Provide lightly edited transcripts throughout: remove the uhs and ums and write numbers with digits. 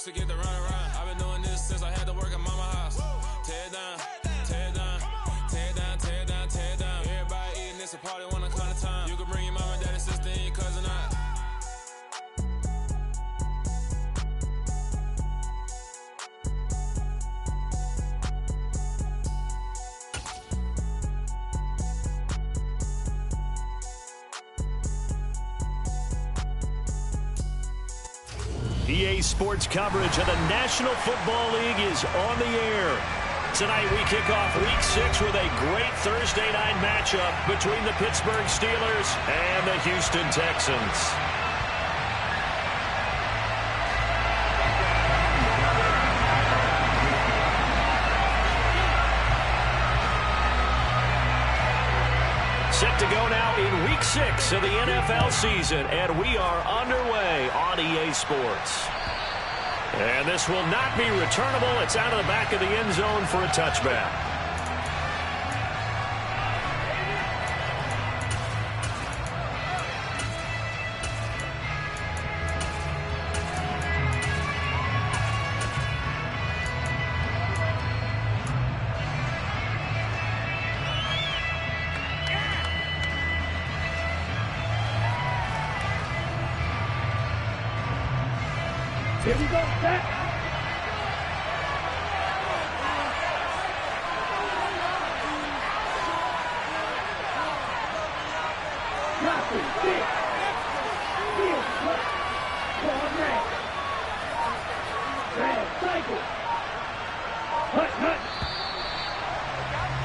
used to get the run around. I've been doing this since I had to work at mama house. Tear it down, tear it down, tear it down, tear it down, tear it down. Everybody eating, it's a party when I come to town. You can bring your mama, daddy, sister, and your cousin out. EA Sports coverage of the National Football League is on the air. Tonight we kick off Week 6 with a great Thursday night matchup between the Pittsburgh Steelers and the Houston Texans. Set to go now in Week 6 of the NFL season, and we are underway on EA Sports. And this will not be returnable. It's out of the back of the end zone for a touchback. Here we go, set. Dropping, six. Field, cut. Ball red. Red, cycle. Hut.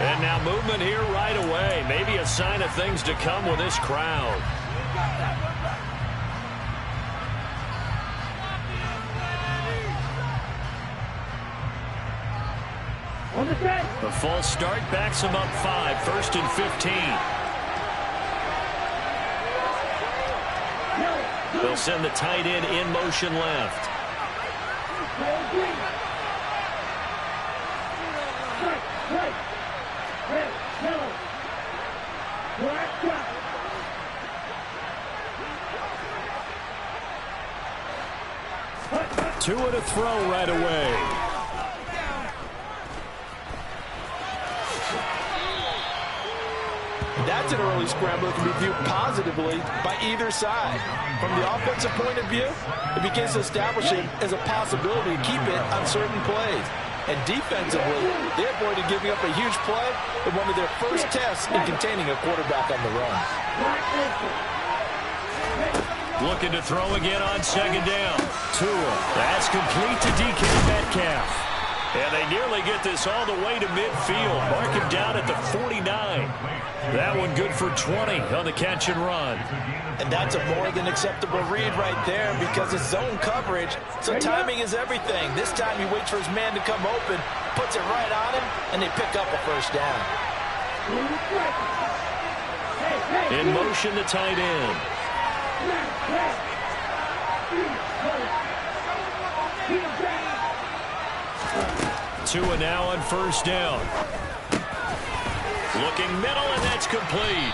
And now movement here right away. Maybe a sign of things to come with this crowd. The false start backs him up 5, 1st and 15. They'll send the tight end in motion left. Tua to throw right away. That's an early scramble that can be viewed positively by either side. From the offensive point of view, it begins to establish it as a possibility to keep it on certain plays. And defensively, they avoided giving up a huge play in one of their first tests in containing a quarterback on the run. Looking to throw again on 2nd down. Tua. That's complete to DK Metcalf. And they nearly get this all the way to midfield. Mark him down at the 49. That one good for 20 on the catch and run. And that's a more than acceptable read right there because it's zone coverage, so timing is everything. This time he waits for his man to come open, puts it right on him, and they pick up a first down. In motion, the tight end. Tua now on 1st down. Looking middle, and that's complete.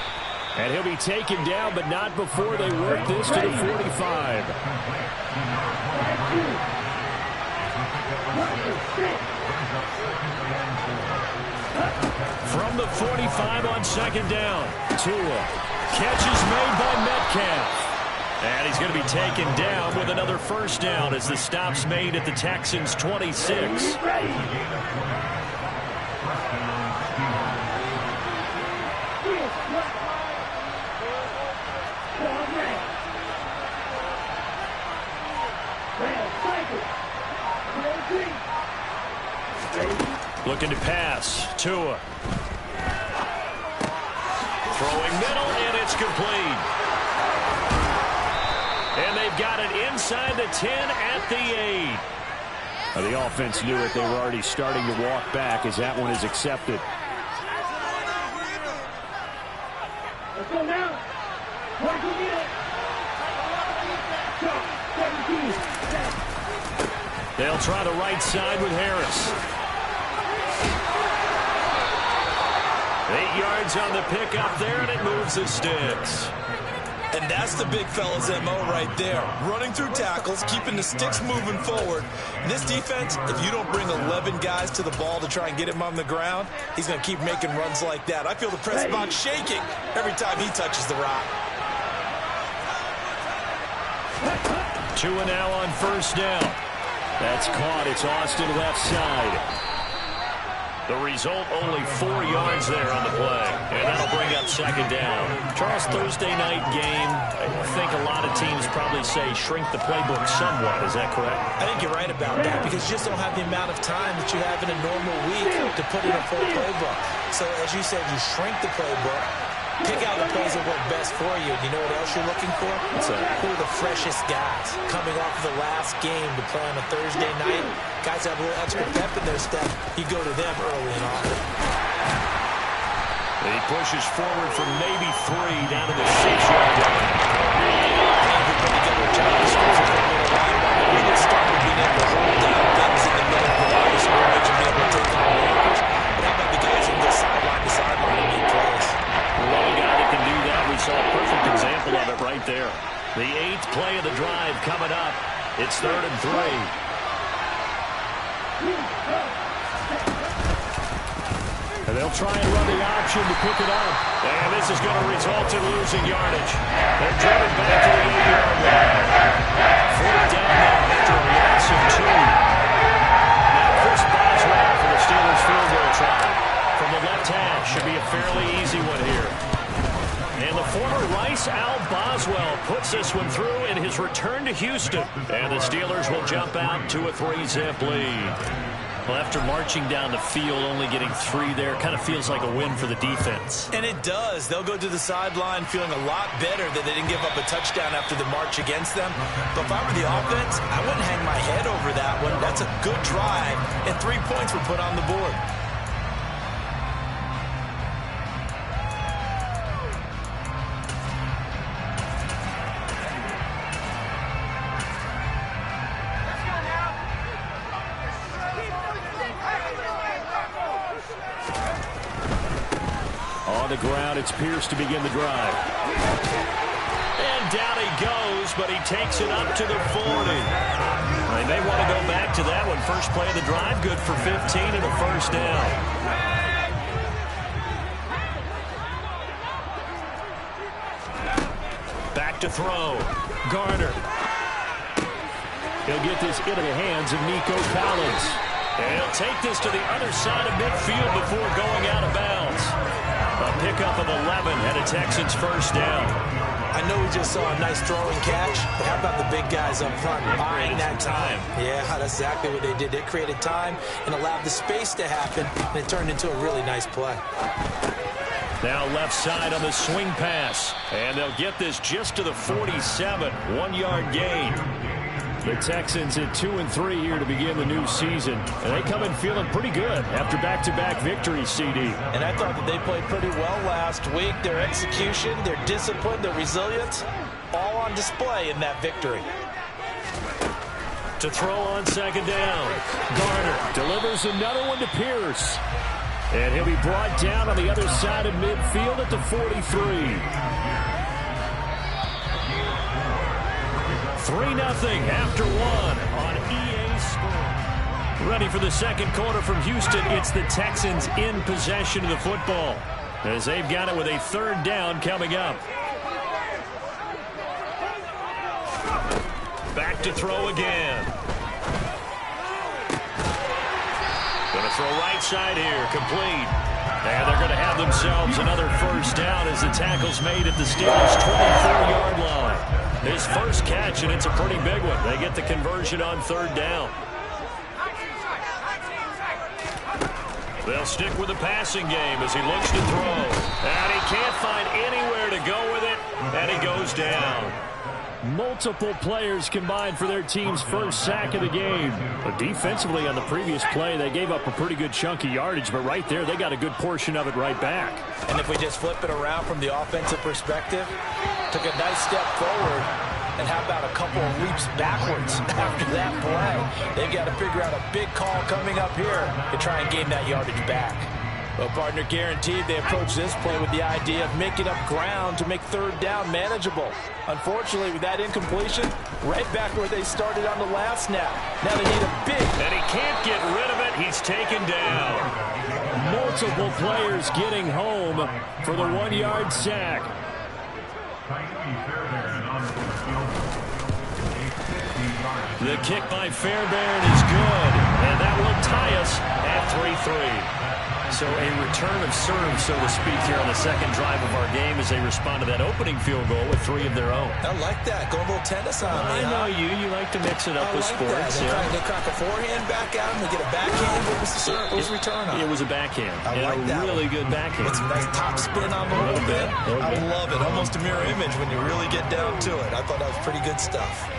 And he'll be taken down, but not before they work this to the 45. From the 45 on 2nd down. Tua. Catch is made by Metcalf. And he's going to be taken down with another first down as the stop's made at the Texans' 26. Looking to pass. Tua. Throwing middle, and it's complete. And they've got it inside the 10 at the 8. The offense knew it. They were already starting to walk back as that one is accepted. Let's go now. They'll try the right side with Harris. 8 yards on the pickup there, and it moves the sticks. And that's the big fella's MO right there. Running through tackles, keeping the sticks moving forward. In this defense, if you don't bring 11 guys to the ball to try and get him on the ground, he's going to keep making runs like that. I feel the press box shaking every time he touches the rock. 2 now on first down. That's caught. It's Austin left side. The result, only 4 yards there on the play. And that'll bring up second down. Charles, Thursday night game, I think a lot of teams probably say shrink the playbook somewhat. Is that correct? I think you're right about that because you just don't have the amount of time that you have in a normal week to put in a full playbook. So as you said, you shrink the playbook, pick out the plays that work best for you. You know what else you're looking for? Who are the freshest guys coming off of the last game to play on a Thursday night? Guys have a little extra pep in their step. You go to them early and often. He pushes forward from maybe 3 down to the 6-yard line. Everybody get their job description for a little while. We get started being able to hold down things in the middle of the line of scrimmage and be able to take on markers. But how about the guys who go sideline to sideline and make plays? Well, a guy that can do that, we saw a perfect example of it right there. The 8th play of the drive coming up. It's 3rd and 3. And they'll try and run the option to pick it up. And this is going to result in losing yardage. They're driven back to the 8-yard line. 4th down now after a loss of 2. Now Chris Boswell for the Steelers field goal try. From the left hash, should be a fairly easy one here. And the former Rice Al Boswell puts this one through in his return to Houston. And the Steelers will jump out to a 3-zip lead. Well, after marching down the field, only getting 3 there, kind of feels like a win for the defense. And it does. They'll go to the sideline feeling a lot better that they didn't give up a touchdown after the march against them. But if I were the offense, I wouldn't hang my head over that one. That's a good drive, and 3 points were put on the board. On the ground, it's Pierce to begin the drive. And down he goes, but he takes it up to the 40. They may want to go back to that one. First play of the drive, good for 15 and a first down. Back to throw. Garner. He'll get this into the hands of Nico Collins. And he'll take this to the other side of midfield before going out of bounds. A pickup of 11 and a Texans first down. I know we just saw a nice throwing catch, but how about the big guys up front buying that time? Yeah, that's exactly what they did. They created time and allowed the space to happen, and it turned into a really nice play. Now left side on the swing pass, and they'll get this just to the 47, 1-yard gain. The Texans at 2-3 here to begin the new season. And they come in feeling pretty good after back-to-back victories, CD. And I thought that they played pretty well last week. Their execution, their discipline, their resilience, all on display in that victory. To throw on second down. Garner delivers another one to Pierce. And he'll be brought down on the other side of midfield at the 43. 3-0 after 1 on EA Sports. Ready for the second quarter from Houston. It's the Texans in possession of the football as they've got it with a 3rd down coming up. Back to throw again. Going to throw right side here, complete. And they're going to have themselves another first down as the tackle's made at the Steelers' 24-yard line. His first catch, and it's a pretty big one. They get the conversion on 3rd down. They'll stick with the passing game as he looks to throw. And he can't find anywhere to go with it, and he goes down. Multiple players combined for their team's first sack of the game. But defensively on the previous play, they gave up a pretty good chunk of yardage, but right there, they got a good portion of it right back. And if we just flip it around from the offensive perspective, took a nice step forward, and how about a couple of leaps backwards after that play? They've got to figure out a big call coming up here to try and gain that yardage back. Well, partner, guaranteed they approach this play with the idea of making up ground to make third down manageable. Unfortunately, with that incompletion, right back where they started on the last snap. Now they need a big... And he can't get rid of it. He's taken down. Multiple players getting home for the 1-yard sack. The kick by Fairbairn is good, and that will tie us at 3-3. So a return of serve, so to speak, here on the second drive of our game as they respond to that opening field goal with 3 of their own. I like that. Go a little tennis on me. I know you. You like to mix it up with sports. They crack a forehand back at him. They get a backhand. What was the serve? What was the return on? It was a backhand. I like that. Really good backhand. It's a nice top spin on the whole bit. I love it. Almost a mirror image when you really get down to it. I thought that was pretty good stuff.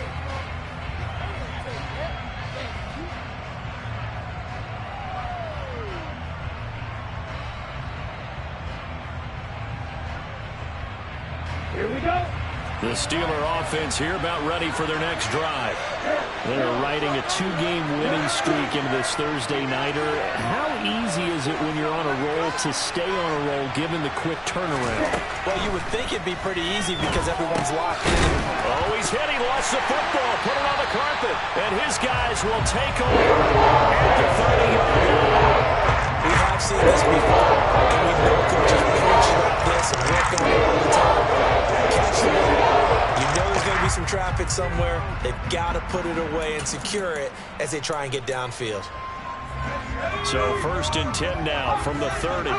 Here we go. The Steeler offense here about ready for their next drive. They're riding a 2-game winning streak into this Thursday nighter. How easy is it when you're on a roll to stay on a roll given the quick turnaround? Well, you would think it'd be pretty easy because everyone's locked in. Oh, he's hit. He lost the football. Put it on the carpet. And his guys will take over at the 30-yard line. We have seen this before, and we know coaches preach like this and work on it all the time. Catch the ball. You know there's going to be some traffic somewhere. They've got to put it away and secure it as they try and get downfield. So 1st and 10 now from the 30.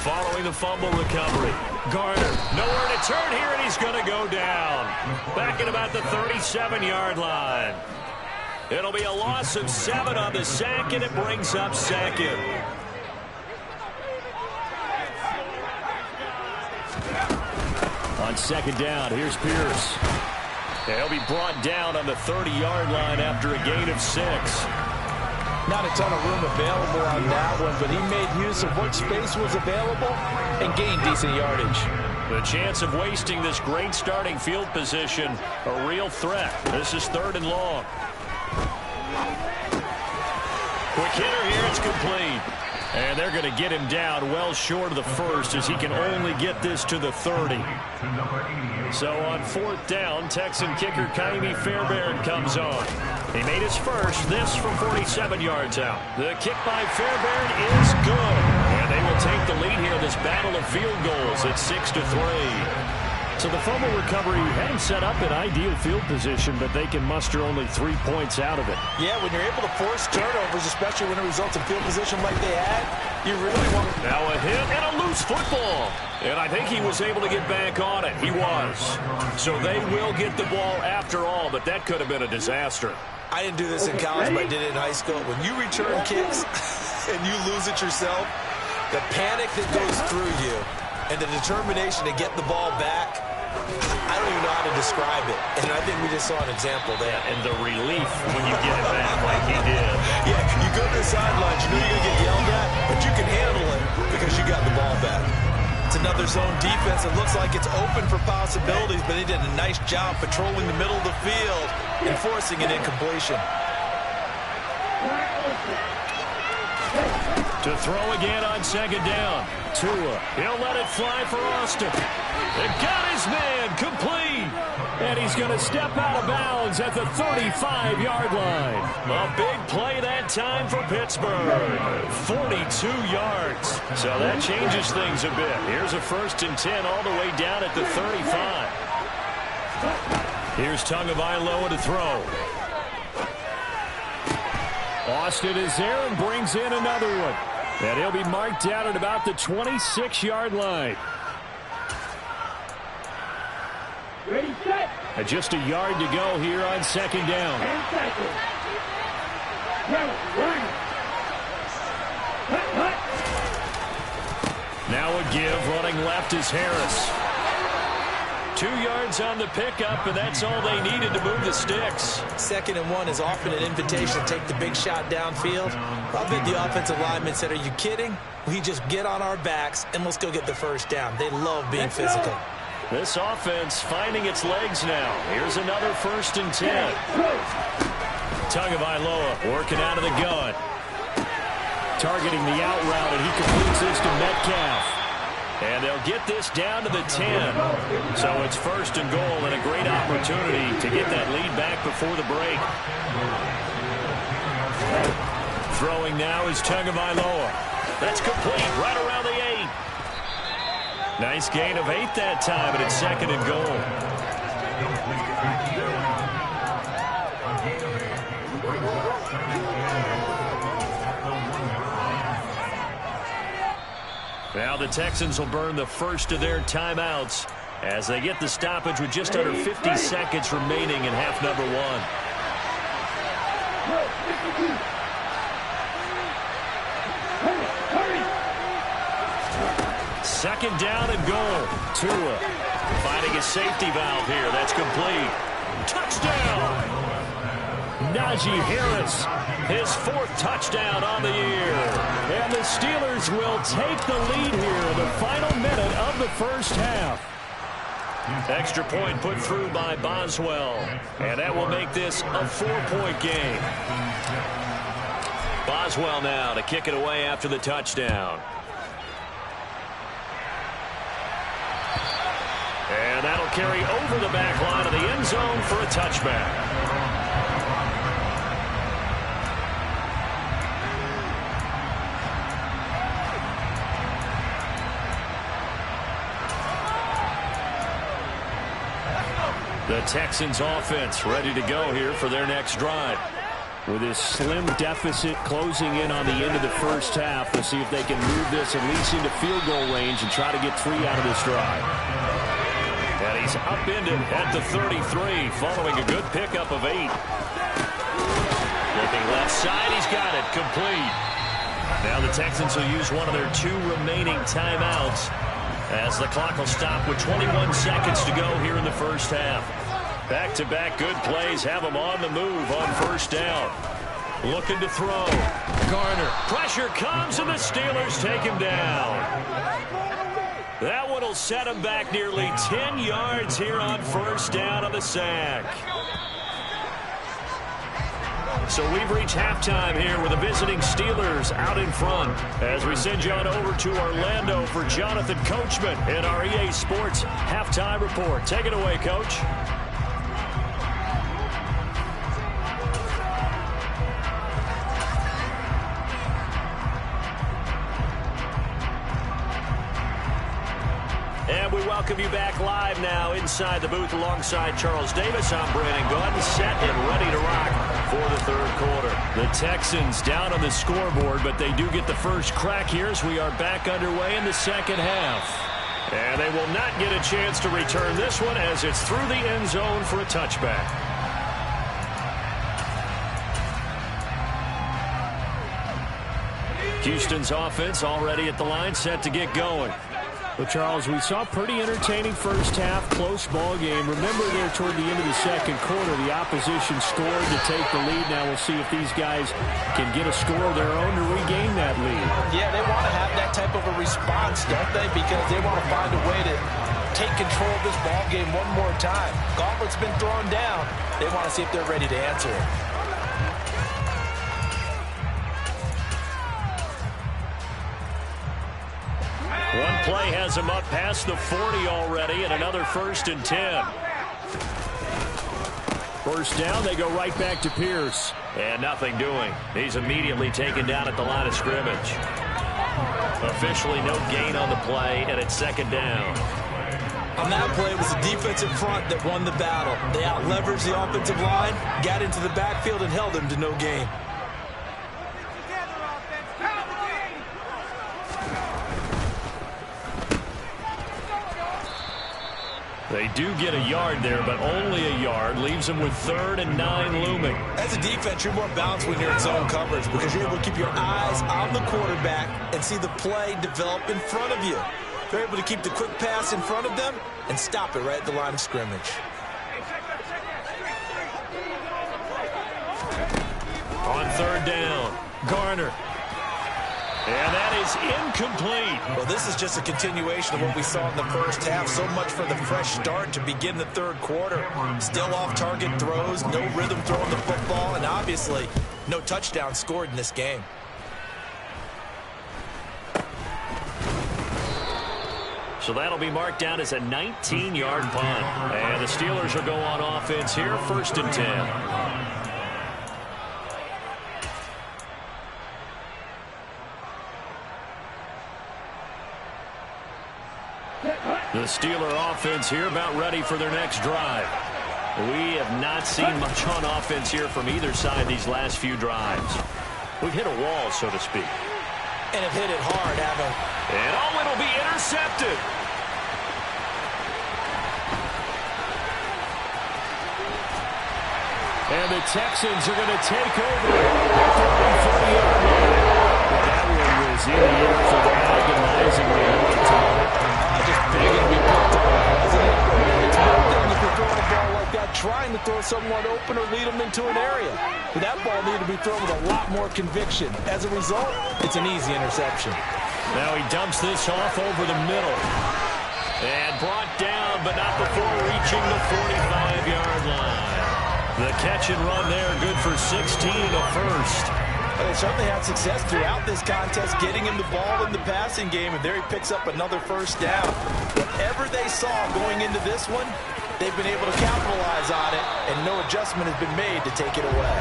Following the fumble recovery. Garner, nowhere to turn here, and he's going to go down. Back at about the 37-yard line. It'll be a loss of 7 on the sack, and it brings up 2nd. On 2nd down, here's Pierce. He'll be brought down on the 30-yard line after a gain of 6. Not a ton of room available on that one, but he made use of what space was available and gained decent yardage. The chance of wasting this great starting field position, a real threat. This is 3rd and long. Quick hitter here, it's complete. And they're going to get him down well short of the 1st as he can only get this to the 30. So on 4th down, Texan kicker Ka'imi Fairbairn comes on. He made his first, this from 47 yards out. The kick by Fairbairn is good. And they will take the lead here in this battle of field goals at 6-3. So the fumble recovery had him set up in ideal field position, but they can muster only 3 points out of it. Yeah, when you're able to force turnovers, especially when it results in field position like they had, you really want to... Now a hit and a loose football. And I think he was able to get back on it. He was. So they will get the ball after all, but that could have been a disaster. I didn't do this in college, but I did it in high school. When you return kicks and you lose it yourself, the panic that goes through you and the determination to get the ball back, I don't even know how to describe it. And I think we just saw an example there. And the relief when you get it back like he did. Yeah, you go to the sidelines, you know you're going to get yelled at, but you can handle it because you got the ball back. It's another zone defense. It looks like it's open for possibilities, but they did a nice job patrolling the middle of the field and forcing an incompletion. To throw again on 2nd down. Tua, he'll let it fly for Austin. It got his man complete. And he's going to step out of bounds at the 35-yard line. A big play that time for Pittsburgh. 42 yards. So that changes things a bit. Here's a 1st and 10 all the way down at the 35. Here's Tagovailoa to throw. Austin is there and brings in another one. And he'll be marked out at about the 26-yard line. Ready, set. Just a yard to go here on 2nd down. 10 seconds. Now, run. Hut. Now a give. Running left is Harris. 2 yards on the pickup, and that's all they needed to move the sticks. 2nd and 1 is often an invitation to take the big shot downfield. I bet the offensive linemen said, are you kidding? We just get on our backs, and let's go get the 1st down. They love being physical. This offense finding its legs now. Here's another 1st and 10. Tagovailoa working out of the gun. targeting the out route, and he completes this to Metcalf. And they'll get this down to the 10. So it's first and goal, and a great opportunity to get that lead back before the break. Throwing now is Tagovailoa. That's complete right around the 8. Nice gain of 8 that time, and it's second and goal. Now the Texans will burn the first of their timeouts as they get the stoppage with just under 50 seconds remaining in half number 1. Second down and goal. Tua finding a safety valve here. That's complete. Touchdown! Najee Harris, his 4th touchdown on the year. And the Steelers will take the lead here in the final minute of the first half. Extra point put through by Boswell. And that will make this a 4-point game. Boswell now to kick it away after the touchdown. And that'll carry over the back line of the end zone for a touchback. The Texans offense ready to go here for their next drive. With this slim deficit closing in on the end of the first half, we'll see if they can move this at least into field goal range and try to get 3 out of this drive. And he's upended at the 33 following a good pickup of 8. Looking left side, he's got it complete. Now the Texans will use one of their 2 remaining timeouts as the clock will stop with 21 seconds to go here in the first half. Back-to-back good plays have them on the move on first down. Looking to throw. Garner. Pressure comes, and the Steelers take him down. That one will set him back nearly 10 yards here on first down on the sack. So we've reached halftime here with the visiting Steelers out in front as we send you on over to Orlando for Jonathan Coachman in our EA Sports Halftime Report. Take it away, Coach. And we welcome you back live now inside the booth alongside Charles Davis. I'm Brandon Gaudin, set and ready to rock for the third quarter. The Texans down on the scoreboard, but they do get the first crack here as we are back underway in the second half. And they will not get a chance to return this one as it's through the end zone for a touchback. Houston's offense already at the line, set to get going. Well, Charles, we saw a pretty entertaining first half, close ball game. Remember there toward the end of the second quarter, the opposition scored to take the lead. Now we'll see if these guys can get a score of their own to regain that lead. Yeah, they want to have that type of a response, don't they? Because they want to find a way to take control of this ball game one more time. Gauntlet's been thrown down. They want to see if they're ready to answer it. One play has him up past the 40 already, and another 1st and 10. First down, they go right back to Pierce. And nothing doing. He's immediately taken down at the line of scrimmage. Officially no gain on the play, and it's second down. On that play, it was the defensive front that won the battle. They out-leveraged the offensive line, got into the backfield, and held them to no gain. They do get a yard there, but only a yard. Leaves them with 3rd and 9 looming. As a defense, you're more balanced when you're in zone coverage because you're able to keep your eyes on the quarterback and see the play develop in front of you. They're able to keep the quick pass in front of them and stop it right at the line of scrimmage. On 3rd down, Garner. And that is incomplete. Well, this is just a continuation of what we saw in the first half. So much for the fresh start to begin the third quarter. Still off-target throws, no rhythm throwing the football, and obviously no touchdown scored in this game. So that'll be marked down as a 19-yard punt. And the Steelers will go on offense here, 1st and 10. The Steeler offense here about ready for their next drive. We have not seen much on offense here from either side these last few drives. We've hit a wall, so to speak. And have hit it hard, haven't we? And it'll be intercepted. And the Texans are going to take over at the 40-yard line. That one was in the air for the agonizingly long time. Just begging to be picked on, wasn't it? It's one thing if you're throwing a ball like that, trying to throw someone open or lead them into an area. But that ball needed to be thrown with a lot more conviction. As a result, it's an easy interception. Now he dumps this off over the middle. And brought down, but not before reaching the 45-yard line. The catch and run there, good for 16 and a first. They certainly had success throughout this contest, getting him the ball in the passing game, and there he picks up another first down. Whatever they saw going into this one, they've been able to capitalize on it, and no adjustment has been made to take it away.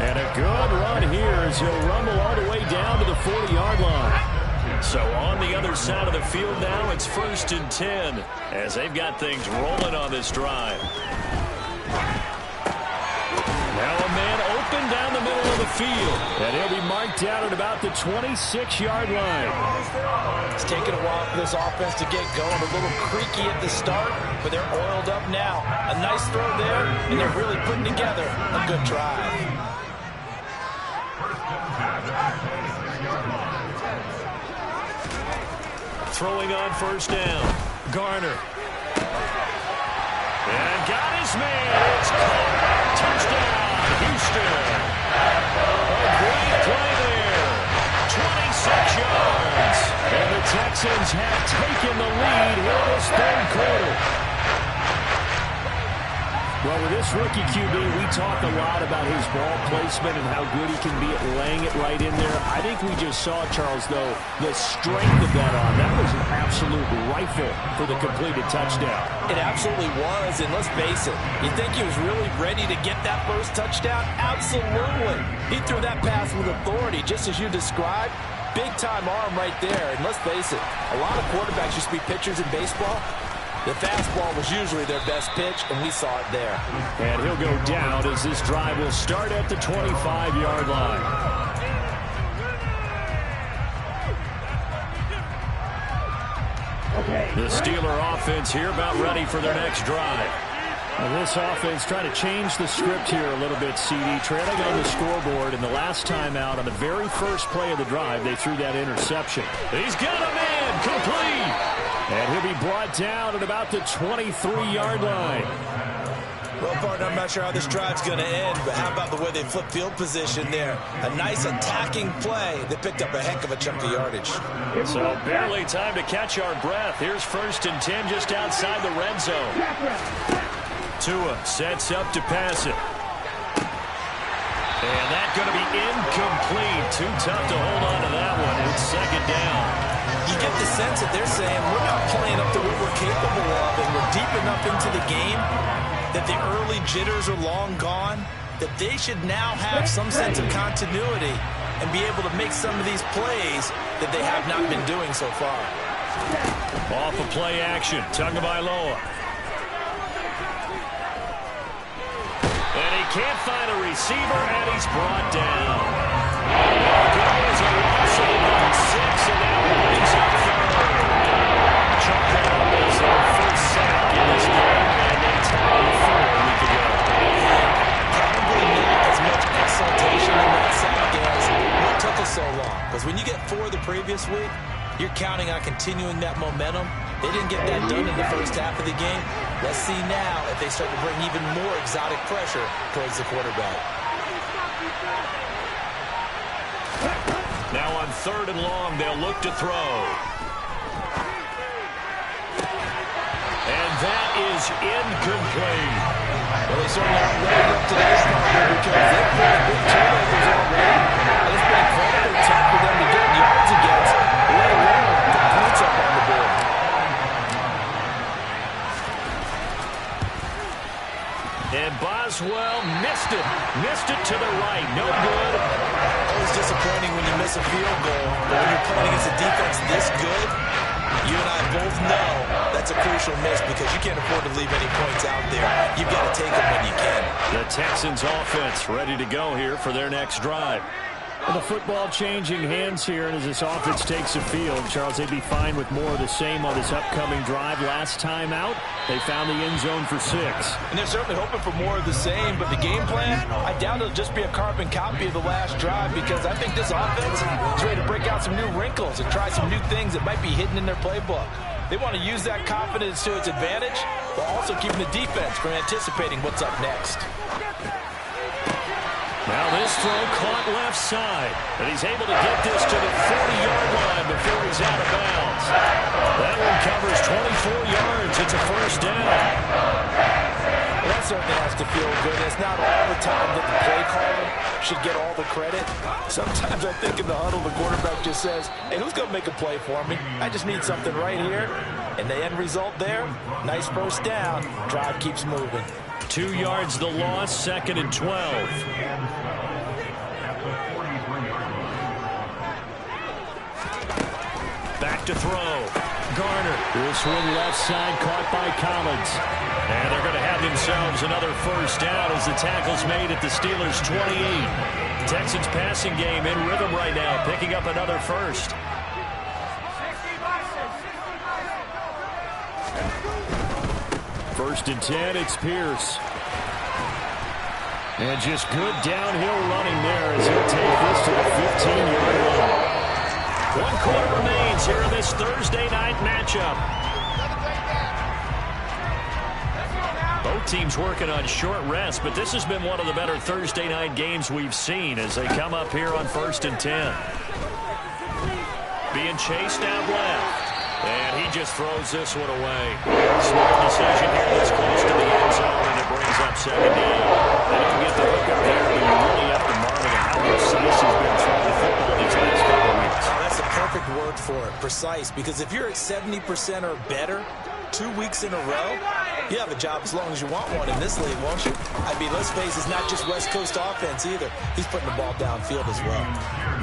And a good run here as he'll rumble all the way down to the 40-yard line. So on the other side of the field now, it's 1st and 10 as they've got things rolling on this drive. Now a man open down the middle of the field, and he'll be marked down at about the 26-yard line. It's taken a while for this offense to get going. A little creaky at the start, but they're oiled up now. A nice throw there, and they're really putting together a good drive. Throwing on 1st down. Garner. And got his man. It's caught. Touchdown, Houston. A great play there. 26 yards. And the Texans have taken the lead in this 3rd quarter. Well, with this rookie QB, we talk a lot about his ball placement and how good he can be at laying it right in there. I think we just saw, Charles, though, the strength of that arm. That was an absolute rifle for the completed touchdown. It absolutely was, and let's face it, you think he was really ready to get that first touchdown? Absolutely. He threw that pass with authority, just as you described. Big-time arm right there, and let's face it, a lot of quarterbacks used to be pitchers in baseball. The fastball was usually their best pitch, and we saw it there. And he'll go down as this drive will start at the 25-yard line. The Steeler offense here about ready for their next drive. Well, this offense trying to change the script here a little bit, CD. Trailing on the scoreboard, and the last time out on the very first play of the drive, they threw that interception. He's got a man complete. And he'll be brought down at about the 23-yard line. Well, partner, I'm not sure how this drive's going to end, but how about the way they flip field position there? A nice attacking play that picked up a heck of a chunk of yardage. So barely time to catch our breath. Here's 1st and 10 just outside the red zone. Tua sets up to pass it. And that's going to be incomplete. Too tough to hold on to that one. It's 2nd down. You get the sense that they're saying we're not playing up to what we're capable of, and we're deep enough into the game that the early jitters are long gone, that they should now have some sense of continuity and be able to make some of these plays that they have not been doing so far. Off of play action, Tagovailoa. And he can't find a receiver, and he's brought down. There's a loss of about 6, and now he's up 3rd. Chuck Brown was their first sack in this game, and they tied 4 a week ago. Probably not as much exultation in that sack as what took us so long. Because when you get 4 the previous week, you're counting on continuing that momentum. They didn't get that done in the first half of the game. Let's see now if they start to bring even more exotic pressure towards the quarterback. Now on 3rd and long, they'll look to throw. And that is incomplete. Well, they certainly aren't ready up to this partner because they've played big turnovers already. And it's been incredibly tough for them to get yards against, let alone put points up on the board. missed it. Missed it to the right. No good. Always disappointing when you miss a field goal. But when you're playing against a defense this good, you and I both know that's a crucial miss because you can't afford to leave any points out there. You've got to take them when you can. The Texans offense ready to go here for their next drive. Well, the football changing hands here, and as this offense takes the field, Charles, they'd be fine with more of the same on this upcoming drive. Last time out, they found the end zone for 6. And they're certainly hoping for more of the same, but the game plan, I doubt it'll just be a carbon copy of the last drive because I think this offense is ready to break out some new wrinkles and try some new things that might be hidden in their playbook. They want to use that confidence to its advantage, while also keeping the defense from anticipating what's up next. Now this throw caught left side, and he's able to get this to the 40-yard line before he's out of bounds. That one covers 24 yards. It's a first down. Well, that certainly has to feel good. It's not all the time that the play caller should get all the credit. Sometimes I think in the huddle, the quarterback just says, hey, who's going to make a play for me? I just need something right here. And the end result there, nice first down. Drive keeps moving. 2 yards the loss, 2nd and 12. Back to throw. Garner. This one left side caught by Collins. And they're going to have themselves another first down as the tackle's made at the Steelers' 28. Texans passing game in rhythm right now, picking up another first. First and 10, it's Pierce. And just good downhill running there as he'll take this to the 15-yard line. 1 quarter remains here in this Thursday night matchup. Both teams working on short rest, but this has been one of the better Thursday night games we've seen as they come up here on 1st and 10. Being chased out left. And he just throws this one away. Smart decision here this close to the end zone, and it brings up 2nd down. They don't get the hook up there, but you really have to marvel at how precise he's been throwing the football these last couple of weeks. That's the perfect word for it, precise, because if you're at 70% or better 2 weeks in a row, you have a job as long as you want one in this league, won't you? I mean, let's face it, it's not just West Coast offense either. He's putting the ball downfield as well.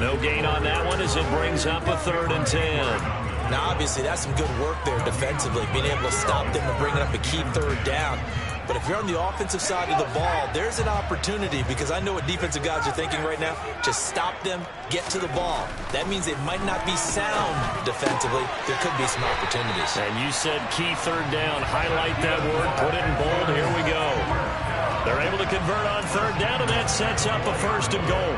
No gain on that one as it brings up a 3rd and 10. Now, obviously, that's some good work there defensively, being able to stop them and bringing up a key 3rd down. But if you're on the offensive side of the ball, there's an opportunity because I know what defensive guys are thinking right now. Just stop them, get to the ball. That means it might not be sound defensively. There could be some opportunities. And you said key 3rd down. Highlight that word. Put it in bold. Here we go. They're able to convert on 3rd down, and that sets up a 1st and goal.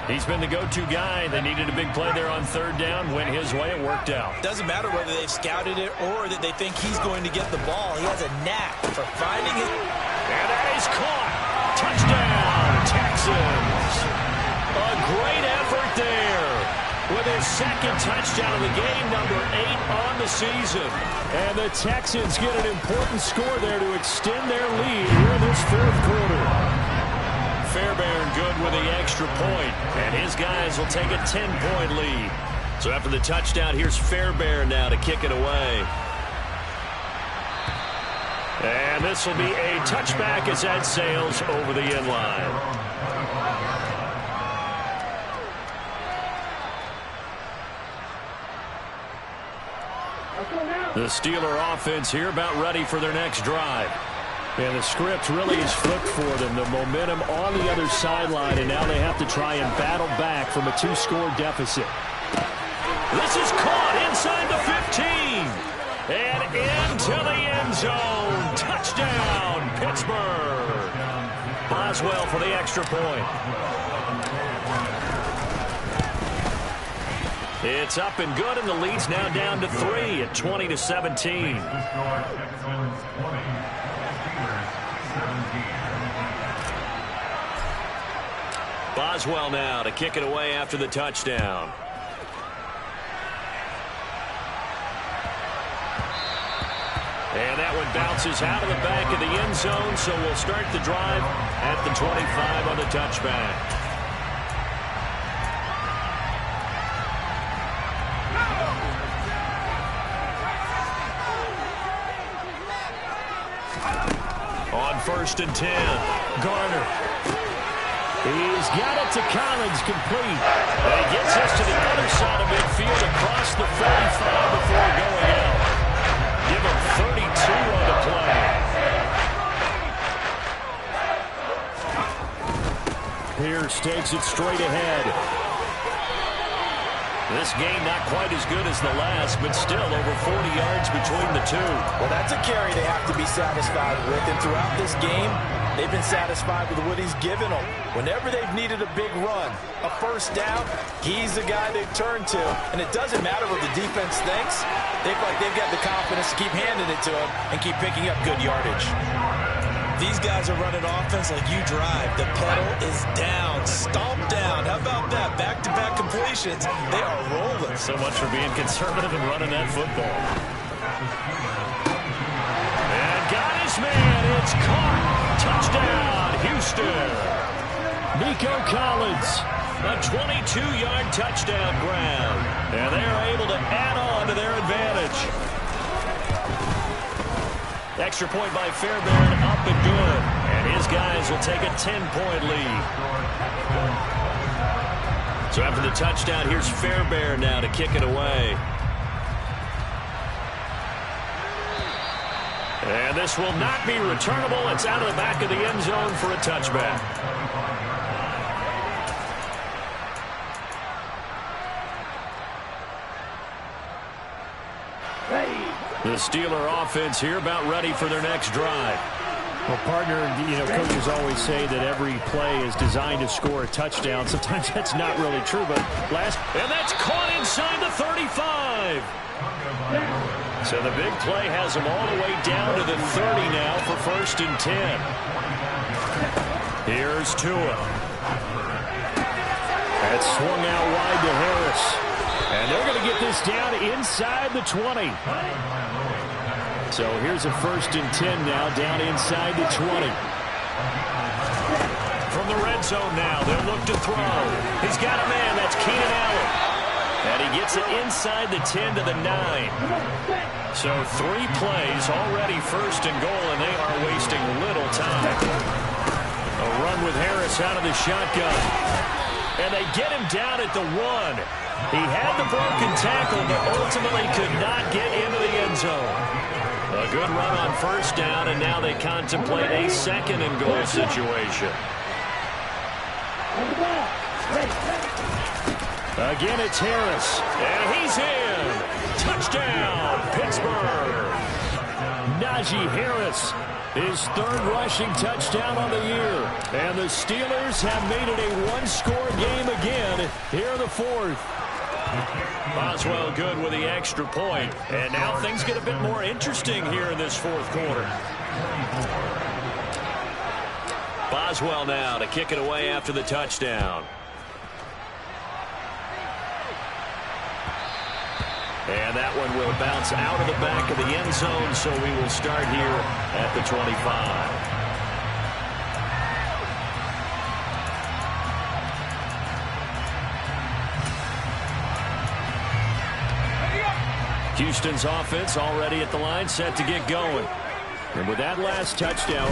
He's been the go-to guy. They needed a big play there on 3rd down. Went his way. It worked out. Doesn't matter whether they've scouted it or that they think he's going to get the ball. He has a knack for finding it. And that is caught. Touchdown, Texans. A great effort there with his 2nd touchdown of the game, number 8 on the season. And the Texans get an important score there to extend their lead here in this 4th quarter. Fairbairn good with the extra point, and his guys will take a 10-point lead. So after the touchdown, here's Fairbairn now to kick it away. And this will be a touchback as that sails over the end line. The Steeler offense here about ready for their next drive. And the script really is flipped for them. The momentum on the other sideline, and now they have to try and battle back from a 2-score deficit. This is caught inside the 15. And into the end zone. Touchdown, Pittsburgh. Boswell for the extra point. It's up and good, and the lead's now down to 3 at 20-17. Boswell now to kick it away after the touchdown. And that one bounces out of the back of the end zone, so we'll start the drive at the 25 on the touchback. On first and 10. Garner. He's got it to Collins, complete. And he gets us to the other side of midfield across the 45 before going out. Give him 32 on the play. Pierce takes it straight ahead. This game not quite as good as the last, but still over 40 yards between the two. Well, that's a carry they have to be satisfied with. And throughout this game, they've been satisfied with what he's given them. Whenever they've needed a big run, a first down, he's the guy they've turned to. And it doesn't matter what the defense thinks. They've got the confidence to keep handing it to him and keep picking up good yardage. These guys are running offense like you drive. The pedal is down, stomped down. How about that? Back-to-back completions. They are rolling. So much for being conservative and running that football. And got his man. It's caught. Touchdown, Houston. Nico Collins, a 22-yard touchdown grab. And they're able to add on to their advantage. Extra point by Fairbairn, up and good. And his guys will take a 10-point lead. So after the touchdown, here's Fairbairn now to kick it away. And this will not be returnable. It's out of the back of the end zone for a touchback. The Steeler offense here about ready for their next drive. Well, partner, coaches always say that every play is designed to score a touchdown. Sometimes that's not really true, but And that's caught inside the 35. So the big play has them all the way down to the 30 now for first and 10. Here's Tua. That's swung out wide to Harris. And they're going to get this down inside the 20. So here's a first and 10 now, down inside the 20. From the red zone now, they'll look to throw. He's got a man, that's Keenan Allen. And he gets it inside the 10 to the 9. So 3 plays, already first and goal, and they are wasting little time. A run with Harris out of the shotgun. And they get him down at the 1. He had the broken tackle, but ultimately could not get into the end zone. A good run on first down, and now they contemplate a second and goal situation. Again, it's Harris, and he's in. Touchdown, Pittsburgh. Najee Harris, his 3rd rushing touchdown on the year. And the Steelers have made it a one-score game again here in the 4th. Boswell good with the extra point. And now things get a bit more interesting here in this 4th quarter. Boswell now to kick it away after the touchdown. And that one will bounce out of the back of the end zone, so we will start here at the 25. Houston's offense already at the line, set to get going. And with that last touchdown,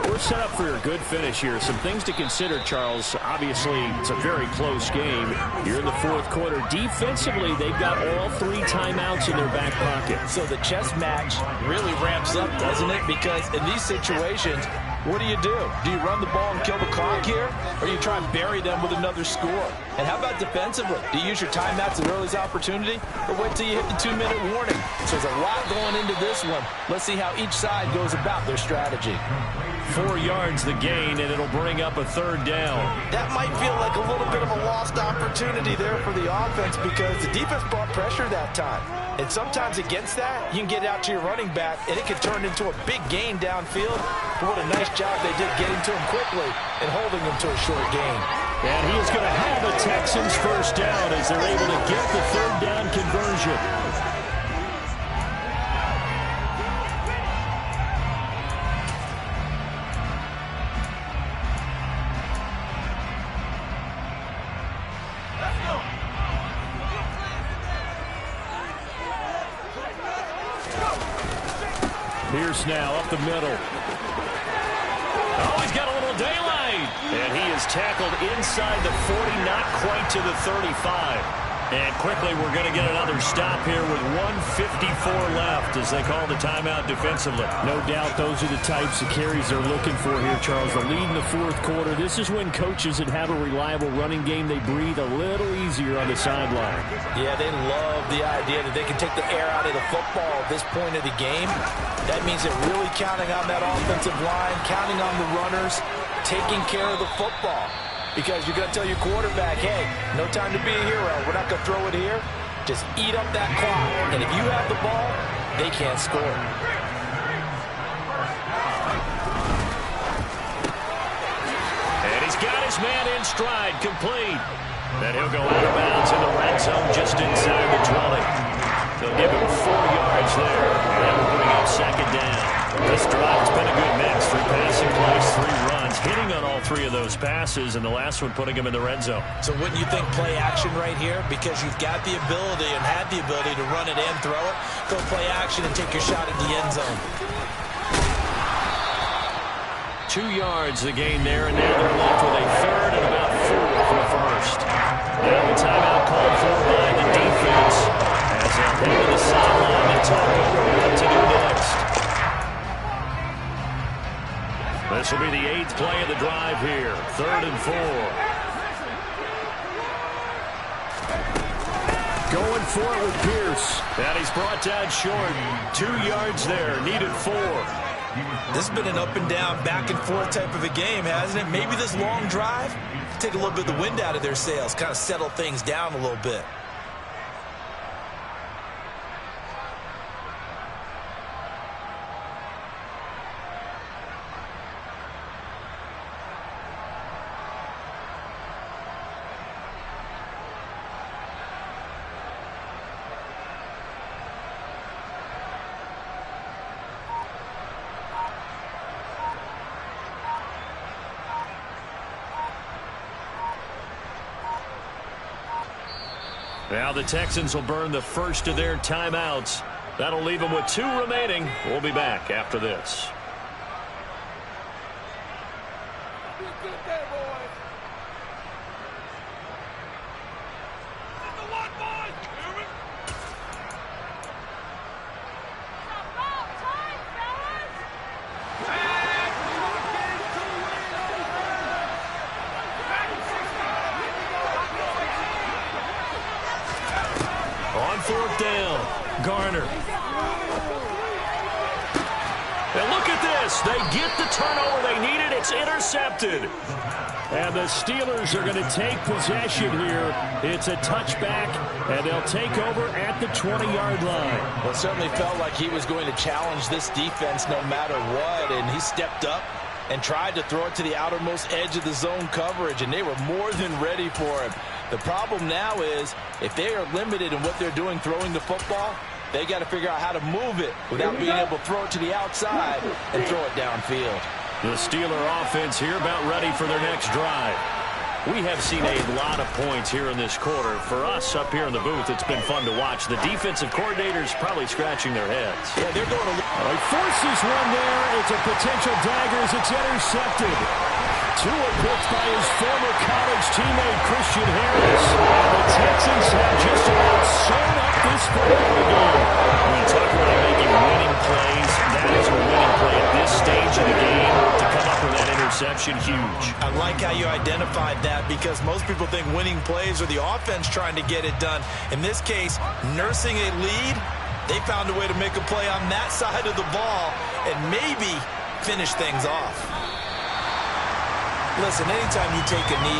we're set up for a good finish here. Some things to consider, Charles. Obviously, it's a very close game. You're in the 4th quarter. Defensively, they've got all 3 timeouts in their back pocket. So the chess match really ramps up, doesn't it? Because in these situations, what do? Do you run the ball and kill the clock here? Or you try and bury them with another score? And how about defensively? Do you use your timeouts at earliest opportunity? Or wait till you hit the 2-minute warning? So there's a lot going into this one. Let's see how each side goes about their strategy. 4 yards the gain, and it'll bring up a 3rd down. That might feel like a little bit of a lost opportunity there for the offense because the defense brought pressure that time. And sometimes against that, you can get out to your running back, and it can turn into a big gain downfield. But what a nice job they did getting to him quickly and holding him to a short gain. And he is going to have the Texans first down as they're able to get the 3rd down conversion. Pierce now up the middle. is tackled inside the 40, not quite to the 35. And quickly, we're going to get another stop here with 1:54 left as they call the timeout defensively. No doubt those are the types of carries they're looking for here, Charles. The lead in the fourth quarter. This is when coaches that have a reliable running game, they breathe a little easier on the sideline. Yeah, they love the idea that they can take the air out of the football at this point of the game. That means they're really counting on that offensive line, counting on the runners, taking care of the football. Because you're going to tell your quarterback, hey, no time to be a hero. We're not going to throw it here. Just eat up that clock. And if you have the ball, they can't score. And he's got his man in stride, complete. Then he'll go out of bounds in the red zone just inside the 20. They'll give him 4 yards there. And that will bring up second down. This drive's been a good mix. 3 passing plays, 3 runs. Hitting on all 3 of those passes, and the last one putting him in the red zone. So wouldn't you think play action right here? Because you've got the ability and had the ability to run it and throw it. Go play action and take your shot at the end zone. 2 yards the gain there, and now they're left with a third and about 4 for the first. Now the timeout called for by the defense as they'll head to the sideline and talk over what to do next. This will be the 8th play of the drive here. 3rd and 4. Going for it with Pierce. And he's brought down short. 2 yards there. Needed 4. This has been an up and down, back and forth type of a game, hasn't it? Maybe this long drive, take a little bit of the wind out of their sails, kind of settle things down a little bit. Now the Texans will burn the first of their timeouts. That'll leave them with 2 remaining. We'll be back after this. On 4th down, Garner. And look at this. They get the turnover they needed. It's intercepted. And the Steelers are going to take possession here. It's a touchback, and they'll take over at the 20-yard line. Well, it certainly felt like he was going to challenge this defense no matter what, and he stepped up and tried to throw it to the outermost edge of the zone coverage, and they were more than ready for him. The problem now is if they are limited in what they're doing throwing the football, they got to figure out how to move it without being able to throw it to the outside and throw it downfield. The Steeler offense here about ready for their next drive. We have seen a lot of points here in this quarter. For us up here in the booth, it's been fun to watch. The defensive coordinators probably scratching their heads. Yeah, they're going to... He forces one there. It's a potential dagger as it's intercepted. Tua picked by his former college teammate Christian Harris. And the Texans have just about sewn up this football game. When you talk about making winning plays, that is a winning play at this stage of the game. To come up with that interception, huge. I like how you identified that because most people think winning plays are the offense trying to get it done. In this case, nursing a lead, they found a way to make a play on that side of the ball and maybe finish things off. Listen, anytime you take a knee,